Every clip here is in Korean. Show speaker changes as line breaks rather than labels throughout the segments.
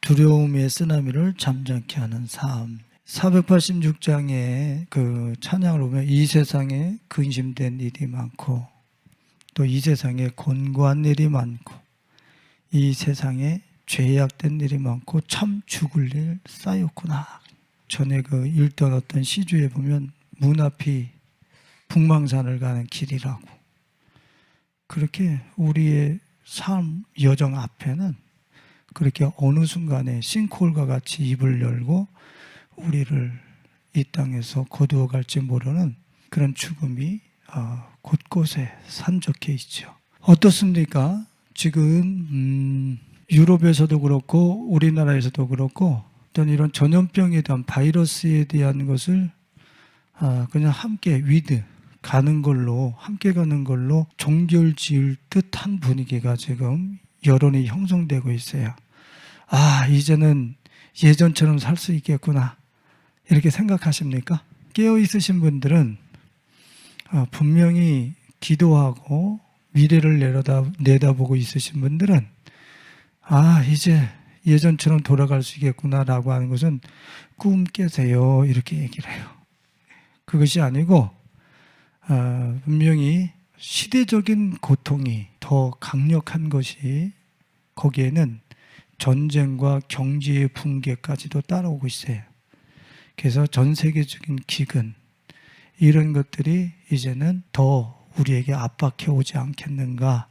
두려움의 쓰나미를 잠잠케 하는 삶. 486장의 그 찬양을 보면 이 세상에 근심된 일이 많고 또 이 세상에 곤고한 일이 많고 이 세상에 죄악된 일이 많고 참 죽을 일 쌓였구나. 전에 그 읽던 어떤 시주에 보면 문 앞이 북망산을 가는 길이라고. 그렇게 우리의 삶 여정 앞에는 그렇게 어느 순간에 싱크홀과 같이 입을 열고 우리를 이 땅에서 거두어 갈지 모르는 그런 죽음이 곳곳에 산적해 있죠. 어떻습니까? 지금 유럽에서도 그렇고 우리나라에서도 그렇고 어떤 이런 전염병에 대한 바이러스에 대한 것을 그냥 함께 가는 걸로 함께 가는 걸로 종결지을 듯한 분위기가 지금 여론이 형성되고 있어요. 이제는 예전처럼 살 수 있겠구나 이렇게 생각하십니까? 깨어 있으신 분들은 분명히 기도하고 미래를 내다보고 있으신 분들은 이제 예전처럼 돌아갈 수 있겠구나라고 하는 것은 꿈 깨세요 이렇게 얘기를 해요. 그것이 아니고 분명히 시대적인 고통이 더 강력한 것이 거기에는 전쟁과 경제의 붕괴까지도 따라오고 있어요. 그래서 전 세계적인 기근 이런 것들이 이제는 더 우리에게 압박해 오지 않겠는가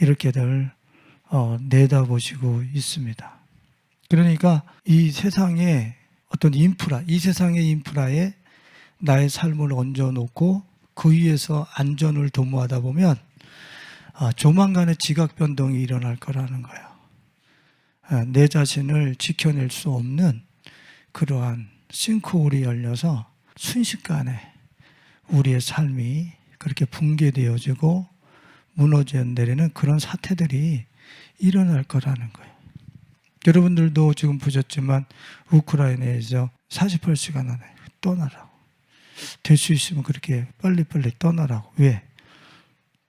이렇게들 내다보시고 있습니다. 그러니까 이 세상의 어떤 이 세상의 인프라에 나의 삶을 얹어놓고 그 위에서 안전을 도모하다 보면 조만간에 지각 변동이 일어날 거라는 거예요. 내 자신을 지켜낼 수 없는 그러한 싱크홀이 열려서 순식간에 우리의 삶이 그렇게 붕괴되어지고 무너져 내리는 그런 사태들이 일어날 거라는 거예요. 여러분들도 지금 보셨지만 우크라이나에서 48시간 안에 떠나라고. 될 수 있으면 그렇게 빨리빨리 떠나라고. 왜?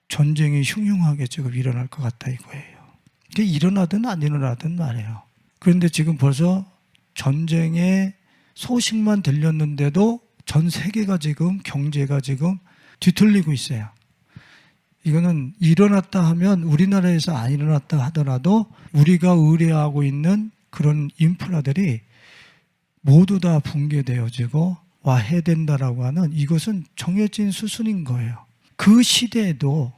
전쟁이 흉흉하게 지금 일어날 것 같다 이거예요. 이게 일어나든 안 일어나든 말이에요. 그런데 지금 벌써 전쟁의 소식만 들렸는데도 전 세계가 지금 경제가 지금 뒤틀리고 있어요. 이거는 일어났다 하면 우리나라에서 안 일어났다 하더라도 우리가 의뢰하고 있는 그런 인프라들이 모두 다 붕괴되어지고 와해된다라고 하는 이것은 정해진 수순인 거예요. 그 시대에도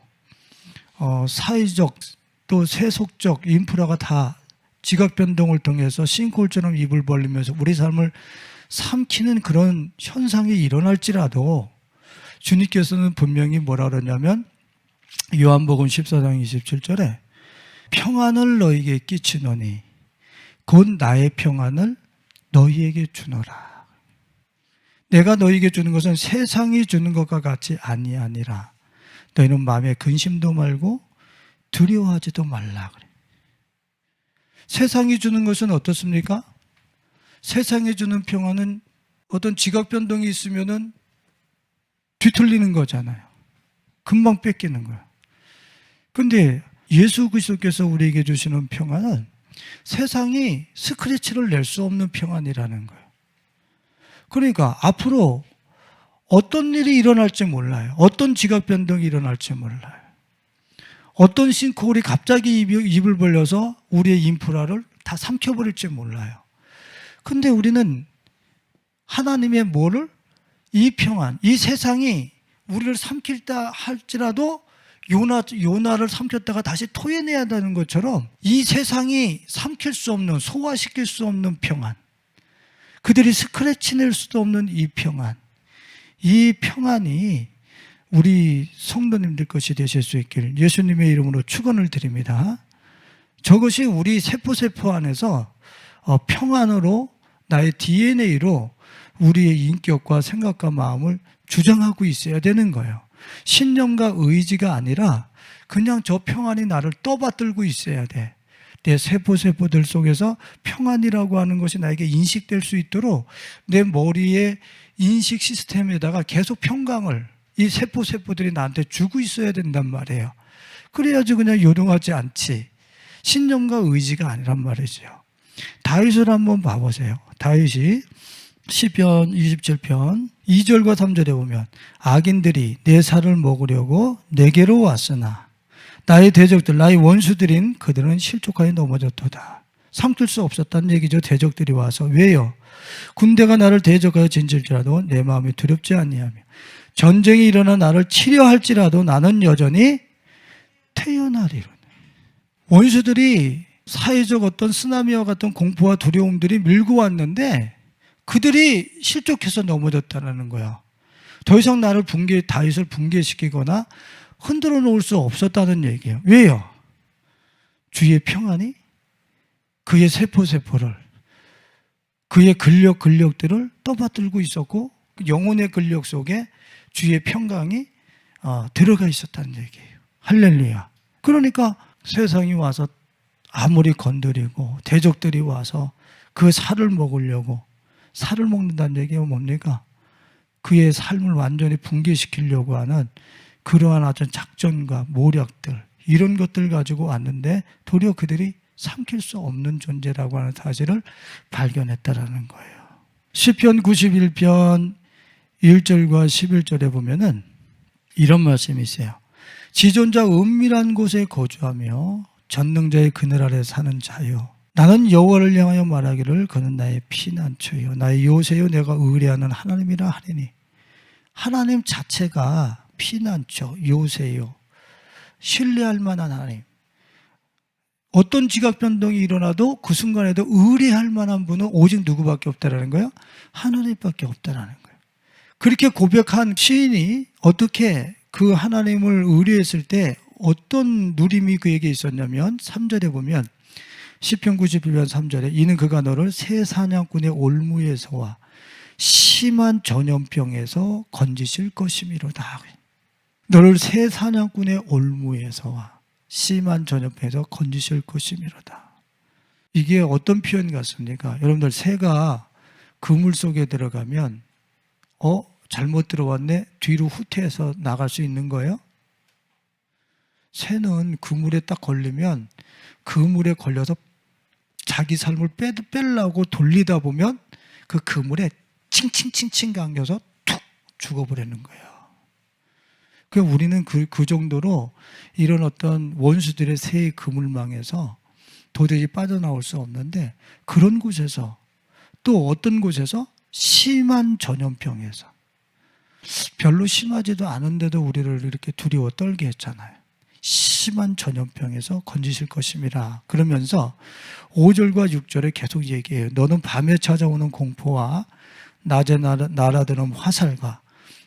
사회적 또 세속적 인프라가 다 지각 변동을 통해서 싱크홀처럼 입을 벌리면서 우리 삶을 삼키는 그런 현상이 일어날지라도 주님께서는 분명히 뭐라 그러냐면 요한복음 14장 27절에 평안을 너희에게 끼치노니 곧 나의 평안을 너희에게 주노라. 내가 너희에게 주는 것은 세상이 주는 것과 같이 아니하니라. 너희는 마음에 근심도 말고 두려워하지도 말라 그래. 세상이 주는 것은 어떻습니까? 세상이 주는 평안은 어떤 지각 변동이 있으면은 뒤틀리는 거잖아요. 금방 뺏기는 거예요. 그런데 예수 그리스도께서 우리에게 주시는 평안은 세상이 스크래치를 낼 수 없는 평안이라는 거예요. 그러니까 앞으로 어떤 일이 일어날지 몰라요. 어떤 지각 변동이 일어날지 몰라요. 어떤 싱크홀이 갑자기 입을 벌려서 우리의 인프라를 다 삼켜버릴지 몰라요. 근데 우리는 하나님의 이 평안, 이 세상이 우리를 삼킬다 할지라도 요나를 삼켰다가 다시 토해내야 되는 것처럼 이 세상이 삼킬 수 없는, 소화시킬 수 없는 평안, 그들이 스크래치 낼 수도 없는 이 평안이 우리 성도님들 것이 되실 수 있기를 예수님의 이름으로 축원을 드립니다. 저것이 우리 세포 안에서 평안으로 나의 DNA로 우리의 인격과 생각과 마음을 주장하고 있어야 되는 거예요. 신념과 의지가 아니라 그냥 저 평안이 나를 떠받들고 있어야 돼. 내 세포들 속에서 평안이라고 하는 것이 나에게 인식될 수 있도록 내 머리의 인식 시스템에다가 계속 평강을 이 세포들이 나한테 주고 있어야 된단 말이에요. 그래야지 그냥 요동하지 않지. 신념과 의지가 아니란 말이죠. 다윗을 한번 봐보세요. 다윗이 시편 27편 2절과 3절에 보면 악인들이 내 살을 먹으려고 내게로 왔으나 나의 대적들, 나의 원수들인 그들은 실족하여 넘어졌도다. 삼킬 수 없었다는 얘기죠. 대적들이 와서. 왜요? 군대가 나를 대적하여 진칠지라도 내 마음이 두렵지 아니하며 전쟁이 일어나 나를 치려 할지라도 나는 여전히 태어나리로다. 원수들이 사회적 어떤 쓰나미와 같은 공포와 두려움들이 밀고 왔는데 그들이 실족해서 넘어졌다는 거야. 더 이상 나를 다윗을 붕괴시키거나 흔들어 놓을 수 없었다는 얘기예요. 왜요? 주의 평안이 그의 세포를 그의 근력들을 떠받들고 있었고 영혼의 근력 속에 주의 평강이 들어가 있었다는 얘기예요. 할렐루야. 그러니까 세상이 와서 아무리 건드리고 대적들이 와서 그 살을 먹으려고 살을 먹는다는 얘기가 뭡니까? 그의 삶을 완전히 붕괴시키려고 하는 그러한 어떤 작전과 모략들 이런 것들 가지고 왔는데 도리어 그들이 삼킬 수 없는 존재라고 하는 사실을 발견했다라는 거예요. 시편 91편 1절과 11절에 보면은 이런 말씀이 있어요. 지존자 은밀한 곳에 거주하며 전능자의 그늘 아래 사는 자요. 나는 여호와를 향하여 말하기를 그는 나의 피난처요 나의 요새요 내가 의뢰하는 하나님이라 하리니. 하나님 자체가 피난처, 요새요, 신뢰할 만한 하나님. 어떤 지각 변동이 일어나도 그 순간에도 의뢰할 만한 분은 오직 누구밖에 없다라는 거예요? 하나님밖에 없다라는 거예요. 그렇게 고백한 시인이 어떻게 그 하나님을 의뢰했을 때 어떤 누림이 그에게 있었냐면 3절에 보면 시편 91편 3절에 이는 그가 너를 새 사냥꾼의 올무에서와 심한 전염병에서 건지실 것이미로다. 너를 새 사냥꾼의 올무에서와 심한 전염병에서 건지실 것이미로다. 이게 어떤 표현 같습니까? 여러분들 새가 그물 속에 들어가면 잘못 들어왔네? 뒤로 후퇴해서 나갈 수 있는 거예요? 새는 그물에 딱 걸리면 그물에 걸려서 자기 삶을 빼려고 돌리다 보면 그 그물에 칭칭칭칭 감겨서 툭 죽어버리는 거예요. 그러니까 우리는 그 정도로 이런 어떤 원수들의 새의 그물망에서 도저히 빠져나올 수 없는데 그런 곳에서 또 어떤 곳에서 심한 전염병에서 별로 심하지도 않은데도 우리를 이렇게 두려워 떨게 했잖아요. 심한 전염병에서 건지실 것임이라 그러면서 5절과 6절에 계속 얘기해요. 너는 밤에 찾아오는 공포와 낮에 날아드는 화살과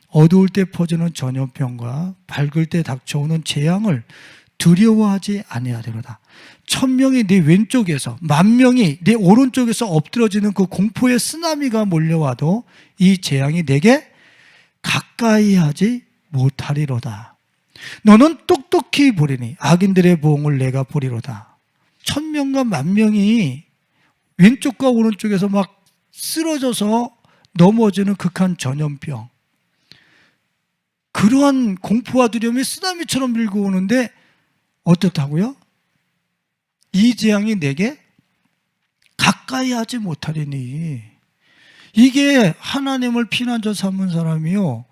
어두울 때 퍼지는 전염병과 밝을 때 닥쳐오는 재앙을 두려워하지 아니하리로다. 1000명이 네 왼쪽에서 10,000명이 네 오른쪽에서 엎드러지는 그 공포의 쓰나미가 몰려와도 이 재앙이 내게 가까이 하지 못하리로다. 너는 똑똑히 보리니 악인들의 보응을 내가 보리로다. 1000명과 10,000명이 왼쪽과 오른쪽에서 막 쓰러져서 넘어지는 극한 전염병, 그러한 공포와 두려움이 쓰나미처럼 밀고 오는데 어떻다고요? 이 재앙이 내게 가까이 하지 못하리니. 이게 하나님을 피난처 삼은 사람이요,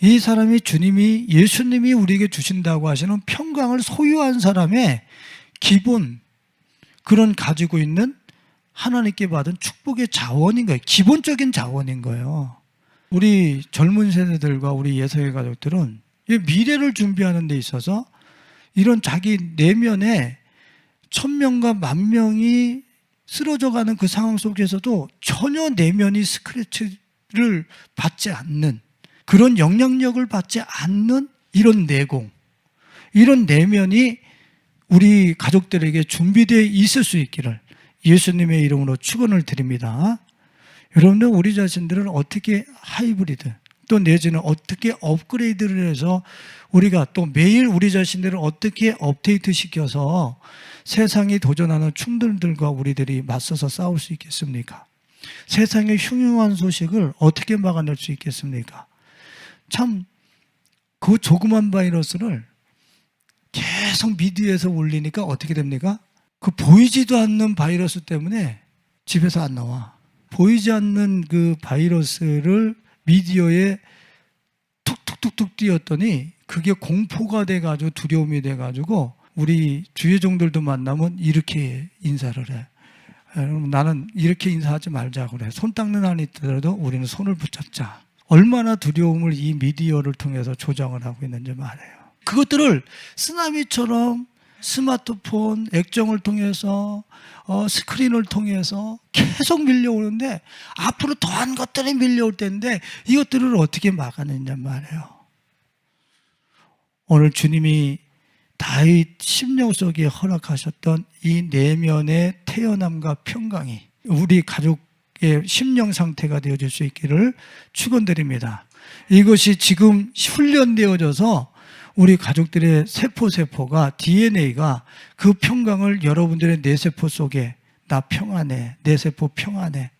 이 사람이 예수님이 우리에게 주신다고 하시는 평강을 소유한 사람의 기본, 그런 가지고 있는 하나님께 받은 축복의 자원인 거예요. 기본적인 자원인 거예요. 우리 젊은 세대들과 우리 예수의 가족들은 미래를 준비하는 데 있어서 이런 자기 내면에 1000명과 10,000명이 쓰러져가는 그 상황 속에서도 전혀 내면이 스크래치를 받지 않는, 그런 영향력을 받지 않는 이런 내공, 이런 내면이 우리 가족들에게 준비되어 있을 수 있기를 예수님의 이름으로 축원을 드립니다. 여러분들, 우리 자신들은 어떻게 하이브리드, 또 내지는 어떻게 업그레이드를 해서 우리가 또 매일 우리 자신들을 어떻게 업데이트 시켜서 세상이 도전하는 충돌들과 우리들이 맞서서 싸울 수 있겠습니까? 세상의 흉흉한 소식을 어떻게 막아낼 수 있겠습니까? 참, 그 조그만 바이러스를 계속 미디어에서 올리니까 어떻게 됩니까? 그 보이지도 않는 바이러스 때문에 집에서 안 나와. 보이지 않는 그 바이러스를 미디어에 툭툭툭툭 띄었더니 그게 공포가 돼가지고 두려움이 돼가지고 우리 주위 종들도 만나면 이렇게 인사를 해. 나는 이렇게 인사하지 말자 그래. 손 닦는 한이 있더라도 우리는 손을 붙잡자. 얼마나 두려움을 이 미디어를 통해서 조장을 하고 있는지 말해요. 그것들을 쓰나미처럼 스마트폰, 액정을 통해서 스크린을 통해서 계속 밀려오는데 앞으로 더한 것들이 밀려올 텐데 이것들을 어떻게 막아내냐 말이에요. 오늘 주님이 다윗 심령 속에 허락하셨던 이 내면의 태어남과 평강이 우리 가족의 심령 상태가 되어질 수 있기를 축원드립니다. 이것이 지금 훈련되어져서 우리 가족들의 세포가 DNA가 그 평강을 여러분들의 뇌세포 속에 나 평안해, 내 세포 평안해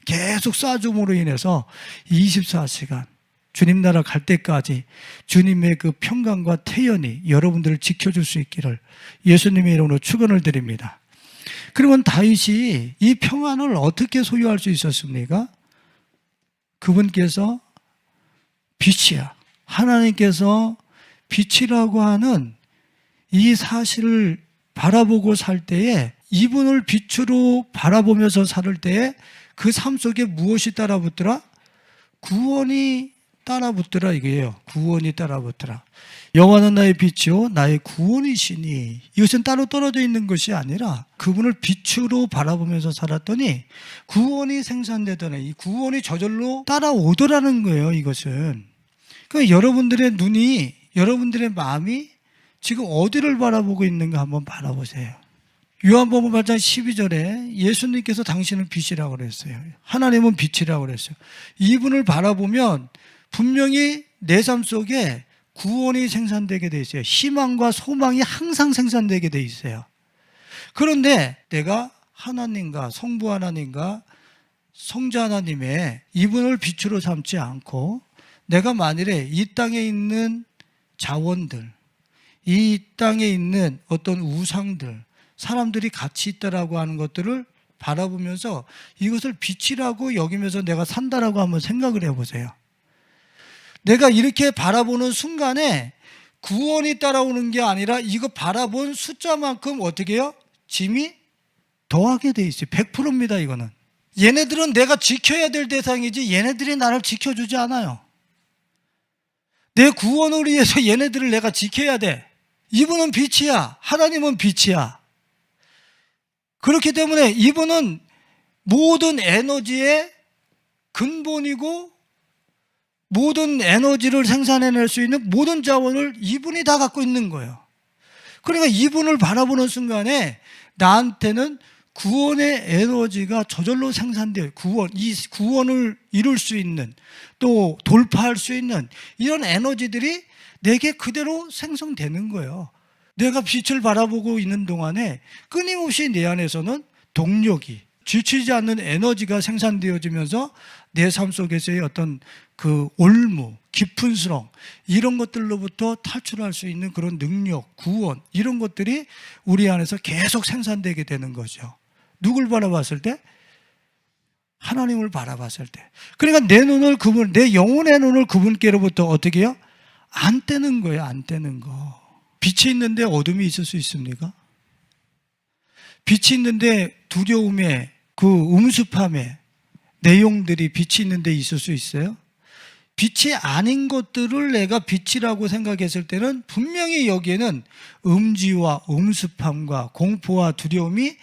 계속 쏴줌으로 인해서 24시간 주님 나라 갈 때까지 주님의 그 평강과 태연이 여러분들을 지켜줄 수 있기를 예수님의 이름으로 축원을 드립니다. 그러면 다윗이 이 평안을 어떻게 소유할 수 있었습니까? 그분께서 빛이야. 하나님께서 빛이라고 하는 이 사실을 바라보고 살 때에 이분을 빛으로 바라보면서 살 때에 그 삶 속에 무엇이 따라붙더라? 구원이 따라붙더라 이게요. 구원이 따라붙더라. 여호와는 나의 빛이요 나의 구원이시니 이것은 따로 떨어져 있는 것이 아니라 그분을 빛으로 바라보면서 살았더니 구원이 생산되더니 이 구원이 저절로 따라오더라는 거예요. 이것은 그러니까 여러분들의 눈이 여러분들의 마음이 지금 어디를 바라보고 있는가 한번 바라보세요. 요한복음 8장 12절에 예수님께서 당신은 빛이라고 그랬어요. 하나님은 빛이라고 그랬어요. 이분을 바라보면 분명히 내 삶 속에 구원이 생산되게 돼 있어요. 희망과 소망이 항상 생산되게 돼 있어요. 그런데 내가 하나님과 성부 하나님과 성자 하나님의 이분을 빛으로 삼지 않고 내가 만일에 이 땅에 있는 자원들, 이 땅에 있는 어떤 우상들, 사람들이 같이 있다라고 하는 것들을 바라보면서 이것을 빛이라고 여기면서 내가 산다라고 한번 생각을 해보세요. 내가 이렇게 바라보는 순간에 구원이 따라오는 게 아니라 이거 바라본 숫자만큼 어떻게 해요? 짐이 더하게 돼 있어요. 100%입니다. 이거는. 얘네들은 내가 지켜야 될 대상이지 얘네들이 나를 지켜주지 않아요. 내 구원을 위해서 얘네들을 내가 지켜야 돼. 이분은 빛이야. 하나님은 빛이야. 그렇기 때문에 이분은 모든 에너지의 근본이고 모든 에너지를 생산해낼 수 있는 모든 자원을 이분이 다 갖고 있는 거예요. 그러니까 이분을 바라보는 순간에 나한테는 구원의 에너지가 저절로 생산돼요. 이 구원을 이룰 수 있는 또 돌파할 수 있는 이런 에너지들이 내게 그대로 생성되는 거예요. 내가 빛을 바라보고 있는 동안에 끊임없이 내 안에서는 동력이 지치지 않는 에너지가 생산되어지면서 내 삶 속에서의 어떤 그 올무, 깊은스러움 이런 것들로부터 탈출할 수 있는 그런 능력, 구원 이런 것들이 우리 안에서 계속 생산되게 되는 거죠. 누굴 바라봤을 때? 하나님을 바라봤을 때. 그러니까 내 영혼의 눈을 그분께로부터 어떻게 해요? 안 떼는 거예요. 안 떼는 거. 빛이 있는데 어둠이 있을 수 있습니까? 빛이 있는데 두려움에 그 음습함에 내용들이 빛이 있는데 있을 수 있어요? 빛이 아닌 것들을 내가 빛이라고 생각했을 때는 분명히 여기에는 음지와 음습함과 공포와 두려움이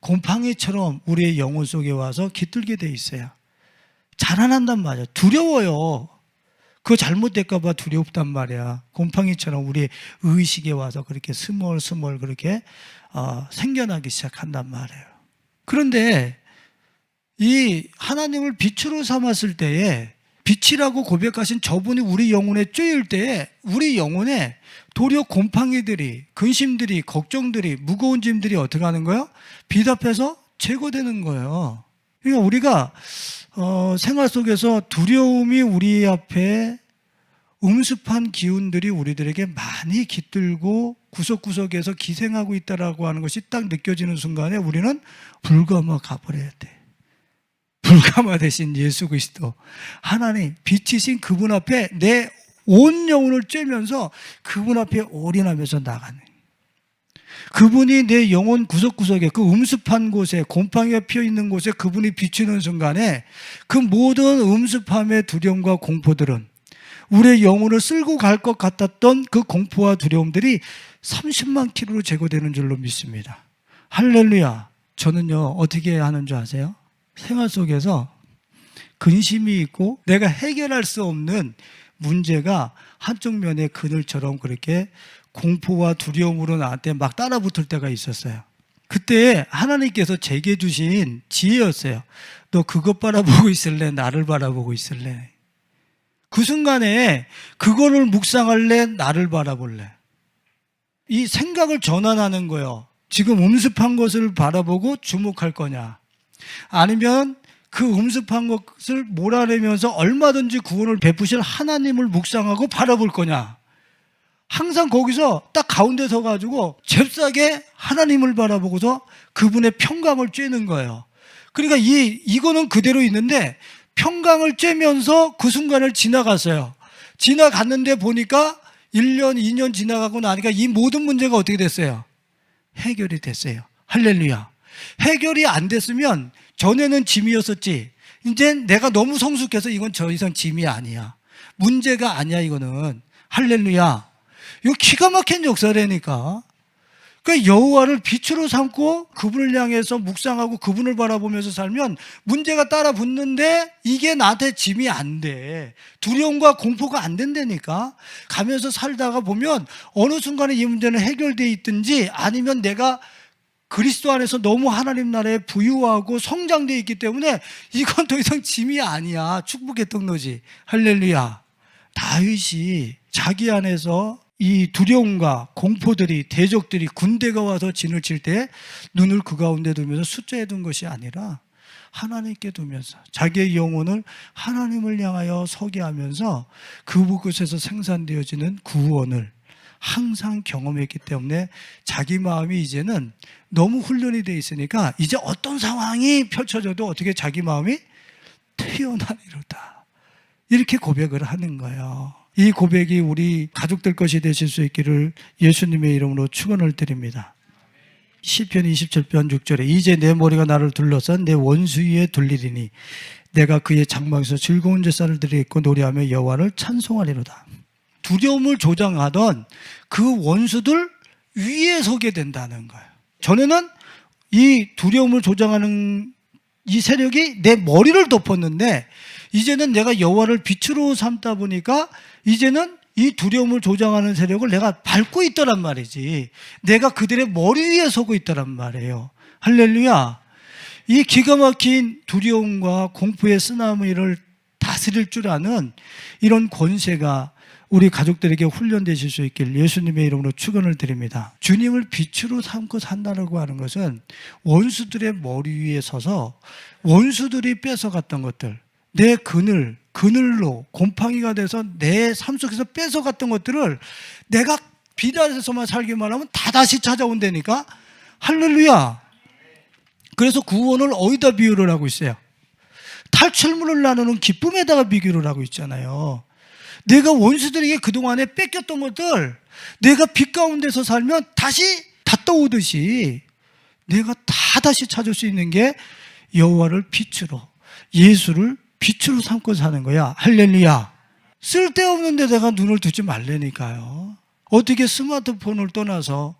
곰팡이처럼 우리의 영혼 속에 와서 깃들게 돼 있어요. 자라난단 말이야. 두려워요. 그거 잘못될까 봐 두렵단 말이야. 곰팡이처럼 우리의 의식에 와서 그렇게 스멀스멀 그렇게 생겨나기 시작한단 말이에요. 그런데 이 하나님을 빛으로 삼았을 때에 빛이라고 고백하신 저분이 우리 영혼에 쪼일 때에 우리 영혼에 도리어 곰팡이들이, 근심들이, 걱정들이, 무거운 짐들이 어떻게 하는 거예요? 빛 앞에서 제거되는 거예요. 그러니까 우리가 생활 속에서 두려움이 우리 앞에 음습한 기운들이 우리들에게 많이 깃들고 구석구석에서 기생하고 있다라고 하는 것이 딱 느껴지는 순간에 우리는 불감화 가버려야 돼. 불감화 대신 예수 그리스도 하나님 빛이신 그분 앞에 내 온 영혼을 쬐면서 그분 앞에 올인하면서 나가는, 그분이 내 영혼 구석구석에 그 음습한 곳에 곰팡이가 피어있는 곳에 그분이 비추는 순간에 그 모든 음습함의 두려움과 공포들은 우리의 영혼을 쓸고 갈 것 같았던 그 공포와 두려움들이 30만 킬로로 제거되는 줄로 믿습니다. 할렐루야. 저는요 어떻게 하는 줄 아세요? 생활 속에서 근심이 있고 내가 해결할 수 없는 문제가 한쪽 면에 그늘처럼 그렇게 공포와 두려움으로 나한테 막 따라붙을 때가 있었어요. 그때 하나님께서 제게 주신 지혜였어요. 너 그것 바라보고 있을래? 나를 바라보고 있을래? 그 순간에 그거를 묵상할래? 나를 바라볼래? 이 생각을 전환하는 거예요. 지금 음습한 것을 바라보고 주목할 거냐, 아니면 그 음습한 것을 몰아내면서 얼마든지 구원을 베푸실 하나님을 묵상하고 바라볼 거냐. 항상 거기서 딱 가운데 서가지고 잽싸게 하나님을 바라보고서 그분의 평강을 쬐는 거예요. 그러니까 이거는 그대로 있는데 평강을 쬐면서 그 순간을 지나갔어요. 지나갔는데 보니까 1년, 2년 지나가고 나니까 이 모든 문제가 어떻게 됐어요? 해결이 됐어요. 할렐루야. 해결이 안 됐으면 전에는 짐이었었지, 이제 내가 너무 성숙해서 이건 더 이상 짐이 아니야, 문제가 아니야 이거는. 할렐루야. 이거 기가 막힌 역사라니까. 그러니까 여호와를 빛으로 삼고 그분을 향해서 묵상하고 그분을 바라보면서 살면 문제가 따라 붙는데 이게 나한테 짐이 안 돼. 두려움과 공포가 안 된다니까. 가면서 살다가 보면 어느 순간에 이 문제는 해결되어 있든지 아니면 내가 그리스도 안에서 너무 하나님 나라에 부유하고 성장되어 있기 때문에 이건 더 이상 짐이 아니야. 축복의 통로지. 할렐루야. 다윗이 자기 안에서 이 두려움과 공포들이, 대적들이, 군대가 와서 진을 칠 때 눈을 그 가운데 두면서 숫자에 둔 것이 아니라 하나님께 두면서 자기의 영혼을 하나님을 향하여 서게 하면서 그곳에서 생산되어지는 구원을 항상 경험했기 때문에 자기 마음이 이제는 너무 훈련이 돼 있으니까 이제 어떤 상황이 펼쳐져도 어떻게 자기 마음이 태어나리로다, 이렇게 고백을 하는 거예요. 이 고백이 우리 가족들 것이 되실 수 있기를 예수님의 이름으로 축원을 드립니다. 시편 27편 6절에 이제 내 머리가 나를 둘러싼 내 원수 위에 둘리리니 내가 그의 장막에서 즐거운 제사를 드리겠고 노래하며 여호와를 찬송하리로다. 두려움을 조장하던 그 원수들 위에 서게 된다는 거예요. 전에는 이 두려움을 조장하는 이 세력이 내 머리를 덮었는데 이제는 내가 여호와를 빛으로 삼다 보니까 이제는 이 두려움을 조장하는 세력을 내가 밟고 있더란 말이지. 내가 그들의 머리 위에 서고 있더란 말이에요. 할렐루야. 이 기가 막힌 두려움과 공포의 쓰나미를 다스릴 줄 아는 이런 권세가 우리 가족들에게 훈련되실 수 있길 예수님의 이름으로 축원을 드립니다. 주님을 빛으로 삼고 산다라고 하는 것은 원수들의 머리 위에 서서 원수들이 뺏어갔던 것들, 내 그늘로 곰팡이가 돼서 내 삶 속에서 뺏어갔던 것들을 내가 빛 아래서만 살기만 하면 다 다시 찾아온다니까. 할렐루야. 그래서 구원을 어디다 비유를 하고 있어요? 탈출문을 나누는 기쁨에다가 비교를 하고 있잖아요. 내가 원수들에게 그동안에 뺏겼던 것들 내가 빛 가운데서 살면 다시 다 떠오듯이 내가 다 다시 찾을 수 있는 게 여호와를 빛으로, 예수를 빛으로 삼고 사는 거야. 할렐루야. 쓸데없는 데다가 눈을 두지 말라니까요. 어떻게 스마트폰을 떠나서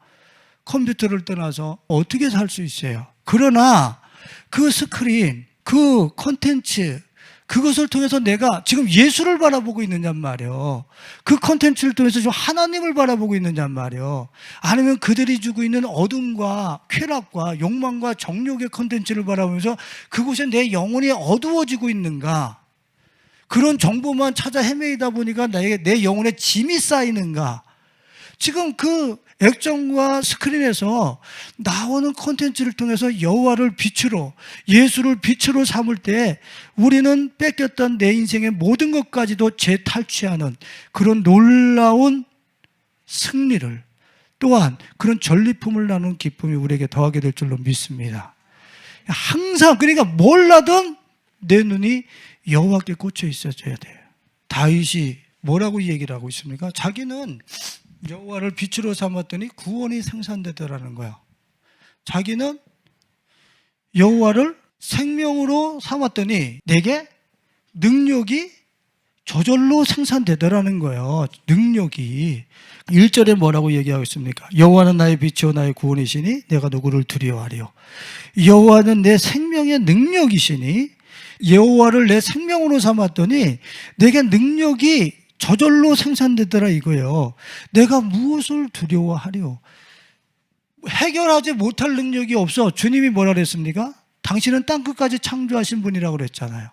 컴퓨터를 떠나서 어떻게 살 수 있어요? 그러나 그 스크린, 그 콘텐츠, 그것을 통해서 내가 지금 예수를 바라보고 있느냔 말이에요. 그 콘텐츠를 통해서 지금 하나님을 바라보고 있느냔 말이에요. 아니면 그들이 주고 있는 어둠과 쾌락과 욕망과 정욕의 콘텐츠를 바라보면서 그곳에 내 영혼이 어두워지고 있는가? 그런 정보만 찾아 헤매이다 보니까 내 영혼에 짐이 쌓이는가? 지금 그 액정과 스크린에서 나오는 콘텐츠를 통해서 여호와를 빛으로, 예수를 빛으로 삼을 때 우리는 뺏겼던 내 인생의 모든 것까지도 재탈취하는 그런 놀라운 승리를, 또한 그런 전리품을 나누는 기쁨이 우리에게 더하게 될 줄로 믿습니다. 항상 그러니까 몰라든 내 눈이 여호와께 꽂혀 있어줘야 돼요. 다윗이 뭐라고 얘기를 하고 있습니까? 자기는 여호와를 빛으로 삼았더니 구원이 생산되더라는 거예요. 자기는 여호와를 생명으로 삼았더니 내게 능력이 저절로 생산되더라는 거예요. 능력이. 1절에 뭐라고 얘기하고 있습니까? 여호와는 나의 빛이요 나의 구원이시니 내가 누구를 두려워하리요. 여호와는 내 생명의 능력이시니 여호와를 내 생명으로 삼았더니 내게 능력이 저절로 생산되더라 이거예요. 내가 무엇을 두려워하리요? 해결하지 못할 능력이 없어. 주님이 뭐라 그랬습니까? 당신은 땅끝까지 창조하신 분이라고 그랬잖아요.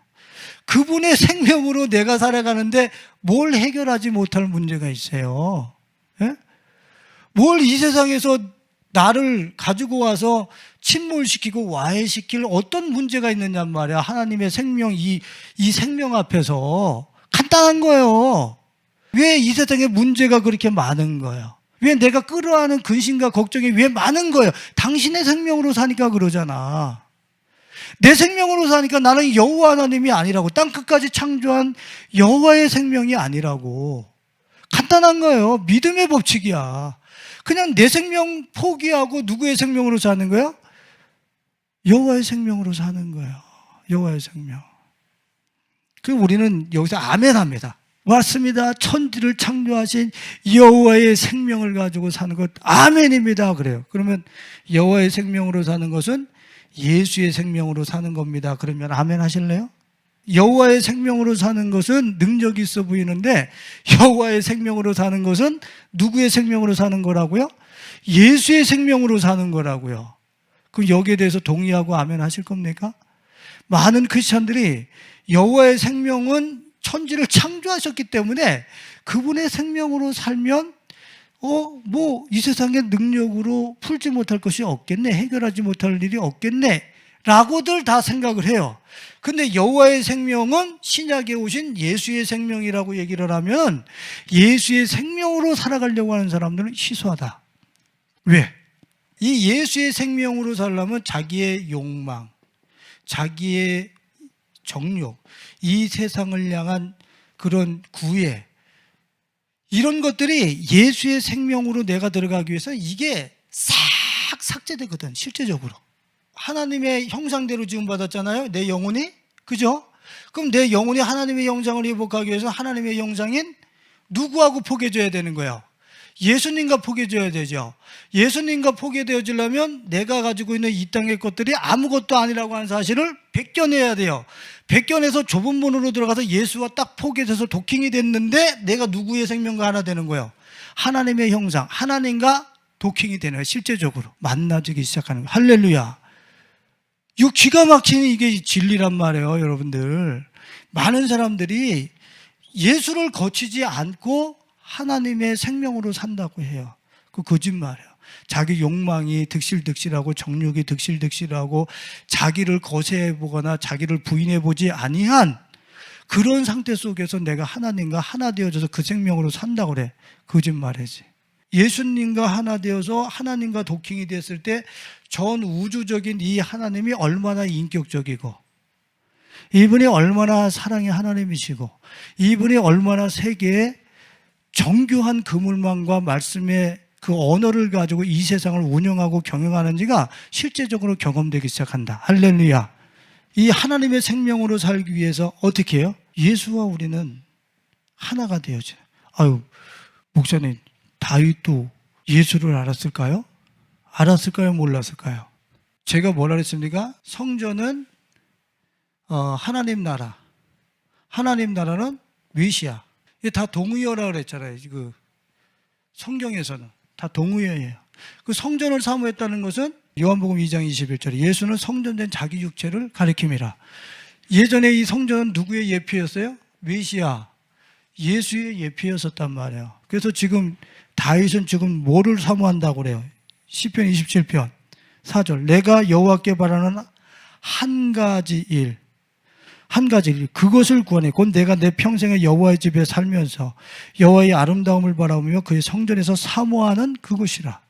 그분의 생명으로 내가 살아가는데 뭘 해결하지 못할 문제가 있어요? 예? 뭘 이 세상에서 나를 가지고 와서 침몰시키고 와해시킬 어떤 문제가 있느냔 말이야. 하나님의 생명, 이 생명 앞에서. 간단한 거예요. 왜 이 세상에 문제가 그렇게 많은 거예요? 왜 내가 끌어안은 근심과 걱정이 왜 많은 거예요? 당신의 생명으로 사니까 그러잖아. 내 생명으로 사니까 나는 여호와 하나님이 아니라고, 땅끝까지 창조한 여호와의 생명이 아니라고. 간단한 거예요. 믿음의 법칙이야. 그냥 내 생명 포기하고 누구의 생명으로 사는 거야? 여호와의 생명으로 사는 거예요. 여호와의 생명. 그 우리는 여기서 아멘합니다. 맞습니다. 천지를 창조하신 여호와의 생명을 가지고 사는 것 아멘입니다. 그래요. 그러면 여호와의 생명으로 사는 것은 예수의 생명으로 사는 겁니다. 그러면 아멘 하실래요? 여호와의 생명으로 사는 것은 능력이 있어 보이는데 여호와의 생명으로 사는 것은 누구의 생명으로 사는 거라고요? 예수의 생명으로 사는 거라고요. 그럼 여기에 대해서 동의하고 아멘 하실 겁니까? 많은 크리스찬들이 여호와의 생명은 천지를 창조하셨기 때문에 그분의 생명으로 살면 이 세상의 능력으로 풀지 못할 것이 없겠네, 해결하지 못할 일이 없겠네 라고들 다 생각을 해요. 근데 여호와의 생명은 신약에 오신 예수의 생명이라고 얘기를 하면 예수의 생명으로 살아가려고 하는 사람들은 희소하다. 왜? 이 예수의 생명으로 살려면 자기의 욕망, 자기의 정욕, 이 세상을 향한 그런 구애, 이런 것들이 예수의 생명으로 내가 들어가기 위해서 이게 싹 삭제되거든. 실제적으로 하나님의 형상대로 지금 받았잖아요, 내 영혼이. 그죠? 그럼 내 영혼이 하나님의 형상을 회복하기 위해서 하나님의 형상인 누구하고 포개져야 되는 거예요? 예수님과 포개져야 되죠. 예수님과 포개되어지려면 내가 가지고 있는 이 땅의 것들이 아무것도 아니라고 하는 사실을 벗겨내야 돼요. 벗겨내서 좁은 문으로 들어가서 예수와 딱 포개돼서 도킹이 됐는데 내가 누구의 생명과 하나 되는 거예요? 하나님의 형상, 하나님과 도킹이 되는 거예요. 실제적으로 만나지기 시작하는 거예요. 할렐루야. 이 기가 막히는 이게 진리란 말이에요. 여러분들, 많은 사람들이 예수를 거치지 않고 하나님의 생명으로 산다고 해요. 그 거짓말이에요. 자기 욕망이 득실득실하고 정욕이 득실득실하고 자기를 거세해보거나 자기를 부인해보지 아니한 그런 상태 속에서 내가 하나님과 하나 되어져서 그 생명으로 산다고 그래. 거짓말이지. 예수님과 하나 되어서 하나님과 도킹이 됐을 때 전 우주적인 이 하나님이 얼마나 인격적이고, 이분이 얼마나 사랑의 하나님이시고, 이분이 얼마나 세계에 정교한 그물망과 말씀의 그 언어를 가지고 이 세상을 운영하고 경영하는지가 실제적으로 경험되기 시작한다. 할렐루야. 이 하나님의 생명으로 살기 위해서 어떻게 해요? 예수와 우리는 하나가 되어져요. 아유, 목사님, 다윗도 예수를 알았을까요? 알았을까요? 몰랐을까요? 제가 뭐라 그랬습니까? 성전은 하나님 나라, 하나님 나라는 메시아. 이게 다 동의어라고 그랬잖아요. 그 성경에서는 다 동의어예요. 그 성전을 사모했다는 것은 요한복음 2장 21절에 예수는 성전된 자기 육체를 가리킴이라. 예전에 이 성전은 누구의 예표였어요? 메시아, 예수의 예표였었단 말이에요. 그래서 지금 다윗은 지금 뭐를 사모한다고 그래요? 시편 27편 4절, 내가 여호와께 바라는 한 가지 한 가지, 그것을 구하네. 곧 내가 내 평생에 여호와의 집에 살면서 여호와의 아름다움을 바라보며 그의 성전에서 사모하는 그것이라.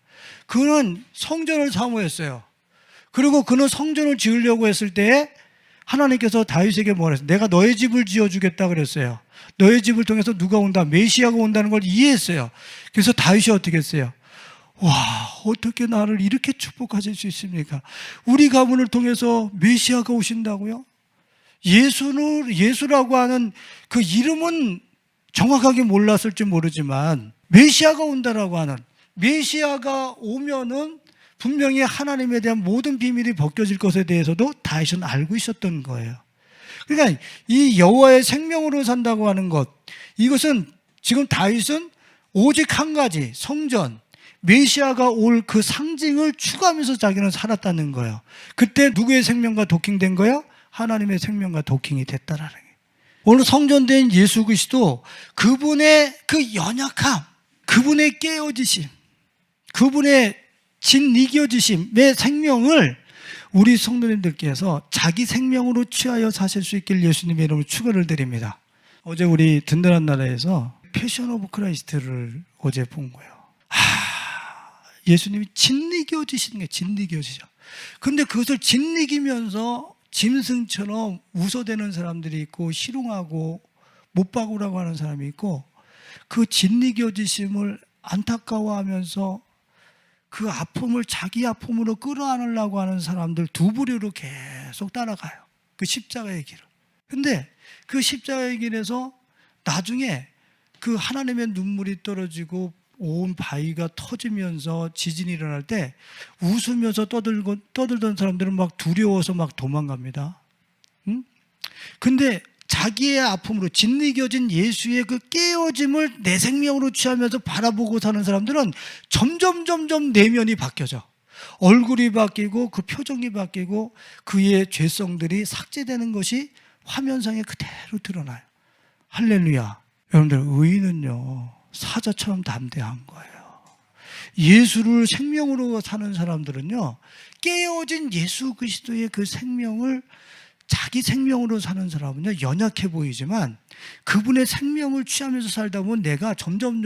그는 성전을 사모했어요. 그리고 그는 성전을 지으려고 했을 때에 하나님께서 다윗에게 뭐라 했어요? 내가 너의 집을 지어주겠다 그랬어요. 너의 집을 통해서 누가 온다? 메시아가 온다는 걸 이해했어요. 그래서 다윗이 어떻게 했어요? 와, 어떻게 나를 이렇게 축복하실 수 있습니까? 우리 가문을 통해서 메시아가 오신다고요? 예수라고 하는 그 이름은 정확하게 몰랐을지 모르지만 메시아가 온다라고 하는, 메시아가 오면은 분명히 하나님에 대한 모든 비밀이 벗겨질 것에 대해서도 다윗은 알고 있었던 거예요. 그러니까 이 여호와의 생명으로 산다고 하는 것, 이것은 지금 다윗은 오직 한 가지, 성전, 메시아가 올 그 상징을 추구하면서 자기는 살았다는 거예요. 그때 누구의 생명과 도킹된 거예요? 하나님의 생명과 도킹이 됐다라는 거예요. 오늘 성전된 예수 그리스도, 그분의 그 연약함, 그분의 깨어지심, 그분의 진이겨지심의 생명을 우리 성도님들께서 자기 생명으로 취하여 사실 수 있길 예수님의 이름으로 축원을 드립니다. 어제 우리 든든한 나라에서 패션 오브 크라이스트를 어제 본 거예요. 예수님이 진리겨지시는 게 진리겨지죠. 근데 그것을 진리기면서 짐승처럼 웃어대는 사람들이 있고, 희롱하고 못 박으라고 하는 사람이 있고, 그 진리겨지심을 안타까워하면서 그 아픔을 자기 아픔으로 끌어안으려고 하는 사람들 두 부류로 계속 따라가요. 그 십자가의 길을. 근데 그 십자가의 길에서 나중에 그 하나님의 눈물이 떨어지고 온 바위가 터지면서 지진이 일어날 때 웃으면서 떠들던 사람들은 막 두려워서 막 도망갑니다. 응? 근데 자기의 아픔으로 진리겨진 예수의 그 깨어짐을 내 생명으로 취하면서 바라보고 사는 사람들은 점점 내면이 바뀌어져. 얼굴이 바뀌고 그 표정이 바뀌고 그의 죄성들이 삭제되는 것이 화면상에 그대로 드러나요. 할렐루야. 여러분들, 의인은요 사자처럼 담대한 거예요. 예수를 생명으로 사는 사람들은요, 깨어진 예수 그리스도의 그 생명을 자기 생명으로 사는 사람은요 연약해 보이지만 그분의 생명을 취하면서 살다 보면 내가 점점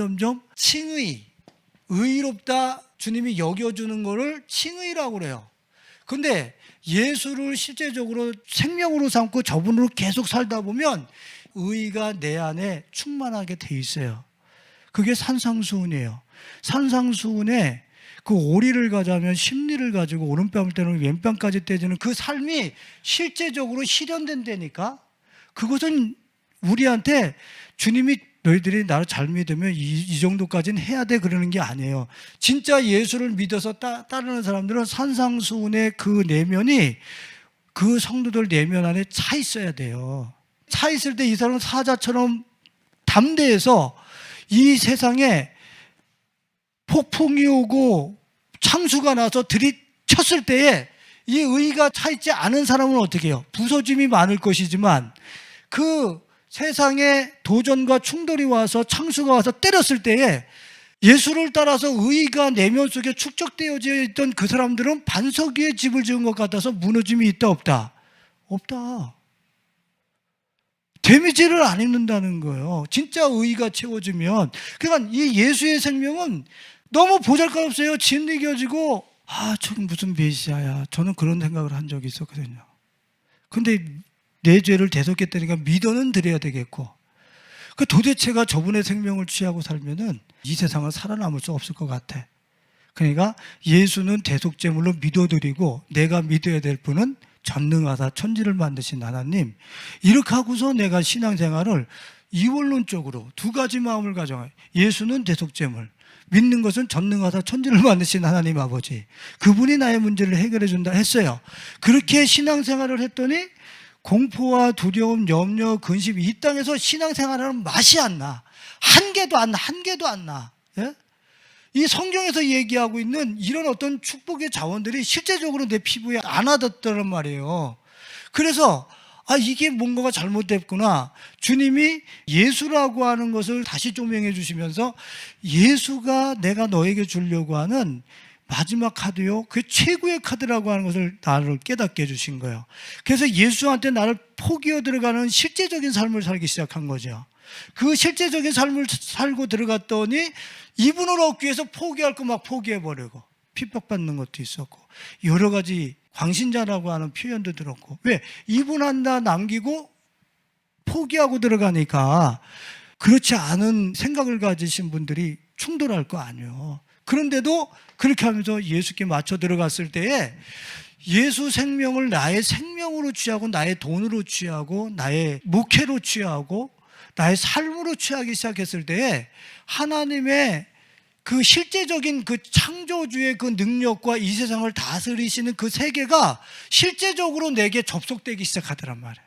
칭의, 의롭다 주님이 여겨주는 거를 칭의라고 그래요. 근데 예수를 실제적으로 생명으로 삼고 저분으로 계속 살다 보면 의가 내 안에 충만하게 돼 있어요. 그게 산상수훈이에요. 산상수훈에 그 오리를 가자면 심리를 가지고 오른뺨을 때리고 왼뺨까지 떼주는 그 삶이 실제적으로 실현된다니까. 그것은 우리한테 주님이 너희들이 나를 잘 믿으면 이 정도까지는 해야 돼 그러는 게 아니에요. 진짜 예수를 믿어서 따르는 사람들은 산상수훈의 그 내면이 그 성도들 내면 안에 차 있어야 돼요. 차 있을 때 이 사람은 사자처럼 담대해서 이 세상에 폭풍이 오고 창수가 나서 들이쳤을 때에 이 의가 차있지 않은 사람은 어떻게 해요? 부서짐이 많을 것이지만 그 세상에 도전과 충돌이 와서 창수가 와서 때렸을 때에 예수를 따라서 의가 내면 속에 축적되어져 있던 그 사람들은 반석 위에 집을 지은 것 같아서 무너짐이 있다 없다? 없다. 데미지를 안 입는다는 거예요. 진짜 의가 채워지면. 그러니까 이 예수의 생명은 너무 보잘것없어요. 진리겨지고 저건 무슨 메시아야. 저는 그런 생각을 한 적이 있었거든요. 근데 내 죄를 대속했다니까 믿어는 드려야 되겠고, 그 도대체가 저분의 생명을 취하고 살면은 이 세상은 살아남을 수 없을 것 같아. 그러니까 예수는 대속제물로 믿어드리고 내가 믿어야 될 분은 전능하사 천지를 만드신 하나님, 이렇게 하고서 내가 신앙생활을 이원론적으로 두 가지 마음을 가져가요. 예수는 대속제물, 믿는 것은 전능하사 천지를 만드신 하나님 아버지, 그분이 나의 문제를 해결해 준다 했어요. 그렇게 신앙생활을 했더니 공포와 두려움, 염려, 근심, 이 땅에서 신앙생활하는 맛이 안 나. 한 개도 안 나. 예? 이 성경에서 얘기하고 있는 이런 어떤 축복의 자원들이 실제적으로 내 피부에 안 와닿더란 말이에요. 그래서 이게 뭔가가 잘못됐구나. 주님이 예수라고 하는 것을 다시 조명해 주시면서 예수가 내가 너에게 주려고 하는 마지막 카드요, 그 최고의 카드라고 하는 것을 나를 깨닫게 해주신 거예요. 그래서 예수한테 나를 포기하여 들어가는 실제적인 삶을 살기 시작한 거죠. 그 실제적인 삶을 살고 들어갔더니 이분을 얻기 위해서 포기할 거 막 포기해버리고, 핍박받는 것도 있었고, 여러 가지 광신자라고 하는 표현도 들었고. 왜? 이분 하나 남기고 포기하고 들어가니까 그렇지 않은 생각을 가지신 분들이 충돌할 거 아니에요. 그런데도 그렇게 하면서 예수께 맞춰 들어갔을 때에 예수 생명을 나의 생명으로 취하고, 나의 돈으로 취하고, 나의 목회로 취하고, 나의 삶으로 취하기 시작했을 때에 하나님의 그 실제적인 그 창조주의 그 능력과 이 세상을 다스리시는 그 세계가 실제적으로 내게 접속되기 시작하더란 말이에요.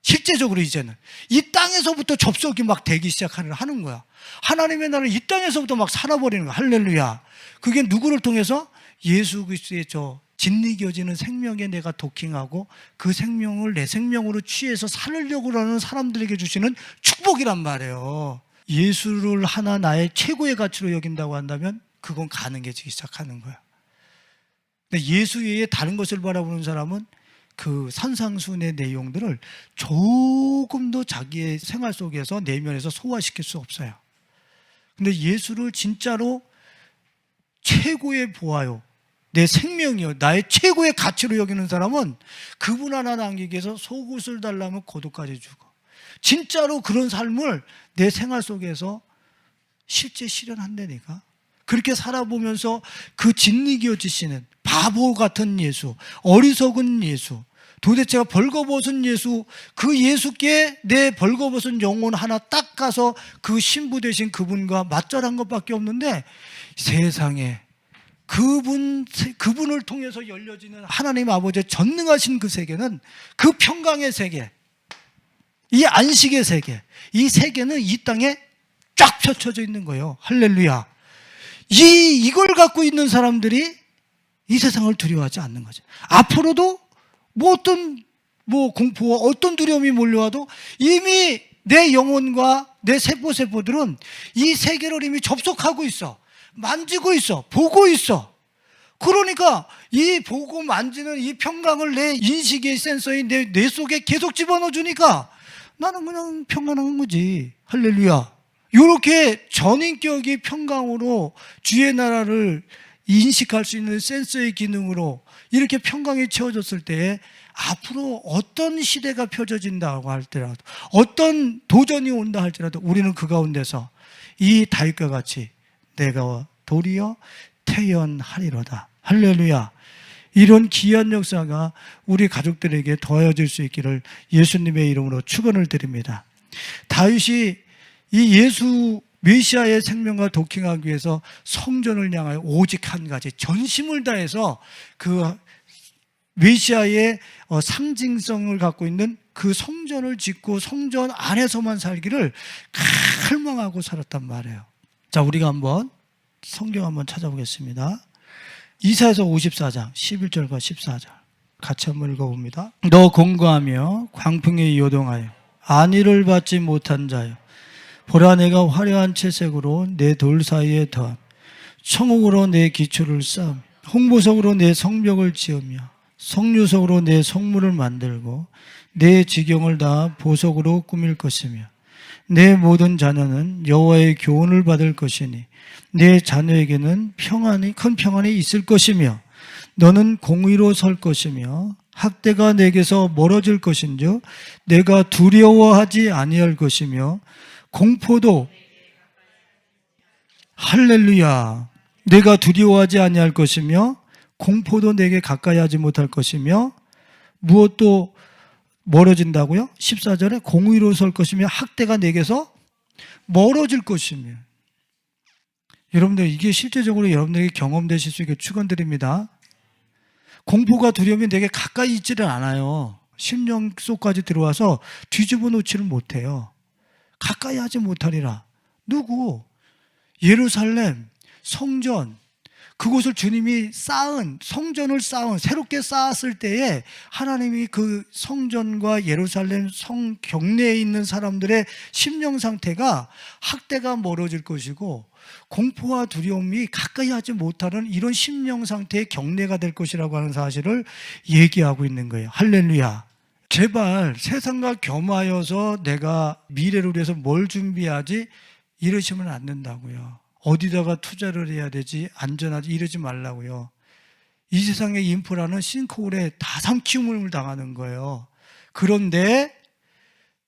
실제적으로 이제는 이 땅에서부터 접속이 막 되기 시작하는 거야. 하나님의 나라를 이 땅에서부터 막 살아버리는 거야. 할렐루야. 그게 누구를 통해서? 예수 그리스도의 저 진리겨지는 생명에 내가 도킹하고 그 생명을 내 생명으로 취해서 살으려고 하는 사람들에게 주시는 축복이란 말이에요. 예수를 하나 나의 최고의 가치로 여긴다고 한다면 그건 가능해지기 시작하는 거야. 근데 예수 외에 다른 것을 바라보는 사람은 그 산상순의 내용들을 조금도 자기의 생활 속에서 내면에서 소화시킬 수 없어요. 근데 예수를 진짜로 최고의 보아요, 내 생명이요, 나의 최고의 가치로 여기는 사람은 그분 하나 남기기 위해서 속옷을 달라면 겉옷까지 주고, 진짜로 그런 삶을 내 생활 속에서 실제 실현한다니까. 그렇게 살아보면서 그 진리기어지시는 바보 같은 예수, 어리석은 예수, 도대체가 벌거벗은 예수, 그 예수께 내 벌거벗은 영혼 하나 딱 가서 그 신부 되신 그분과 맞절한 것밖에 없는데, 세상에 그분을 통해서 열려지는 하나님 아버지의 전능하신 그 세계는, 그 평강의 세계, 이 안식의 세계, 이 세계는 이 땅에 쫙 펼쳐져 있는 거예요. 할렐루야. 이걸 갖고 있는 사람들이 이 세상을 두려워하지 않는 거죠. 앞으로도 어떤 공포와 어떤 두려움이 몰려와도 이미 내 영혼과 내 세포들은 이 세계를 이미 접속하고 있어. 만지고 있어. 보고 있어. 그러니까 이 보고 만지는 이 평강을 내 인식의 센서인 내 뇌 속에 계속 집어넣어 주니까 나는 그냥 평안한 거지. 할렐루야. 이렇게 전인격이 평강으로 주의 나라를 인식할 수 있는 센서의 기능으로 이렇게 평강이 채워졌을 때, 앞으로 어떤 시대가 펼쳐진다고 할지라도, 어떤 도전이 온다 할지라도 우리는 그 가운데서 이 다윗과 같이 내가 도리어 태연하리로다. 할렐루야. 이런 귀한 역사가 우리 가족들에게 더해질 수 있기를 예수님의 이름으로 축원을 드립니다. 다윗이 이 예수 메시아의 생명과 도킹하기 위해서 성전을 향하여 오직 한 가지 전심을 다해서 그 메시아의 상징성을 갖고 있는 그 성전을 짓고 성전 안에서만 살기를 갈망하고 살았단 말이에요. 자, 우리가 한번 성경 한번 찾아보겠습니다. 이사야서 54장 11절과 14절 같이 한번 읽어봅니다. 너 공고하며 광풍에 요동하여 안위를 받지 못한 자여, 보라 내가 화려한 채색으로 내 돌 사이에 더함, 청옥으로 내 기초를 쌓음, 홍보석으로 내 성벽을 지으며 성류석으로 내 성문을 만들고 내 지경을 다 보석으로 꾸밀 것이며 내 모든 자녀는 여호와의 교훈을 받을 것이니 내 자녀에게는 큰 평안이 있을 것이며 너는 공의로 설 것이며 학대가 내게서 멀어질 것인즉 내가 두려워하지 아니할 것이며 공포도, 할렐루야, 내가 두려워하지 아니할 것이며 공포도 내게 가까이 하지 못할 것이며 무엇도 멀어진다고요? 14절에 공의로 설 것이며 학대가 내게서 멀어질 것이며. 여러분들, 이게 실제적으로 여러분들에게 경험되실 수 있게 축원드립니다. 공포가 두려움이 내게 가까이 있지는 않아요. 심령 속까지 들어와서 뒤집어 놓지를 못해요. 가까이 하지 못하리라. 누구? 예루살렘, 성전, 그곳을 주님이 쌓은, 성전을 쌓은, 새롭게 쌓았을 때에 하나님이 그 성전과 예루살렘 성 경내에 있는 사람들의 심령 상태가 학대가 멀어질 것이고 공포와 두려움이 가까이 하지 못하는 이런 심령 상태의 경내가 될 것이라고 하는 사실을 얘기하고 있는 거예요. 할렐루야. 제발 세상과 겸하여서 내가 미래를 위해서 뭘 준비하지 이러시면 안 된다고요. 어디다가 투자를 해야 되지, 안전하지 이러지 말라고요. 이 세상의 인프라는 싱크홀에 다 삼키움을 당하는 거예요. 그런데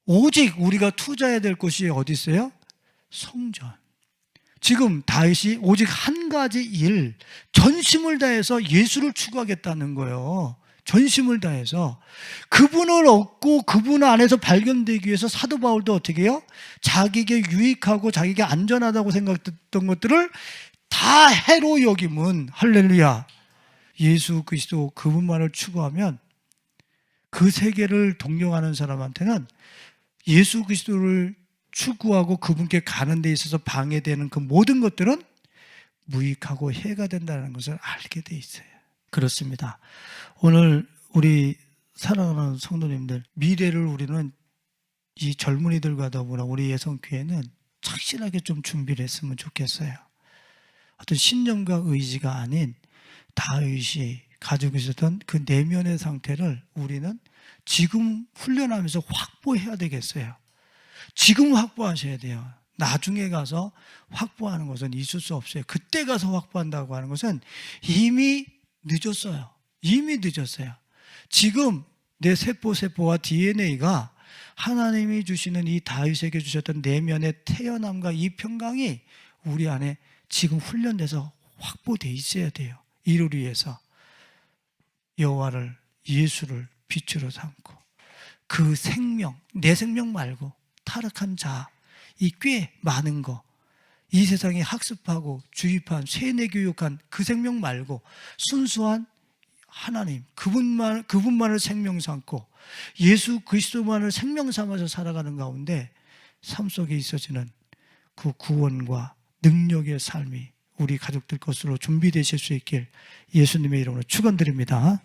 오직 우리가 투자해야 될 곳이 어디 있어요? 성전. 지금 다윗이 오직 한 가지 일, 전심을 다해서 예수를 추구하겠다는 거예요. 전심을 다해서 그분을 얻고 그분 안에서 발견되기 위해서 사도 바울도 어떻게 해요? 자기에게 유익하고 자기에게 안전하다고 생각했던 것들을 다 해로 여김은, 할렐루야, 예수 그리스도 그분만을 추구하면 그 세계를 동경하는 사람한테는 예수 그리스도를 추구하고 그분께 가는 데 있어서 방해되는 그 모든 것들은 무익하고 해가 된다는 것을 알게 돼 있어요. 그렇습니다. 오늘 우리 사랑하는 성도님들, 미래를 우리는 이 젊은이들과 더불어 우리 예성교회는 착실하게 좀 준비를 했으면 좋겠어요. 어떤 신념과 의지가 아닌 다윗이 가지고 있었던 그 내면의 상태를 우리는 지금 훈련하면서 확보해야 되겠어요. 지금 확보하셔야 돼요. 나중에 가서 확보하는 것은 있을 수 없어요. 그때 가서 확보한다고 하는 것은 이미 늦었어요. 이미 늦었어요. 지금 내 세포와 DNA가 하나님이 주시는 이 다윗에게 주셨던 내면의 태어남과 이 평강이 우리 안에 지금 훈련돼서 확보되어 있어야 돼요. 이를 위해서 여호와를, 예수를 빛으로 삼고 그 생명, 내 생명 말고 타락한 자, 이 꽤 많은 거, 이 세상에 학습하고 주입한 세뇌 교육한 그 생명 말고 순수한 하나님, 그분만을 생명 삼고 예수 그리스도만을 생명 삼아서 살아가는 가운데 삶 속에 있어지는 그 구원과 능력의 삶이 우리 가족들 것으로 준비되실 수 있길 예수님의 이름으로 축원드립니다.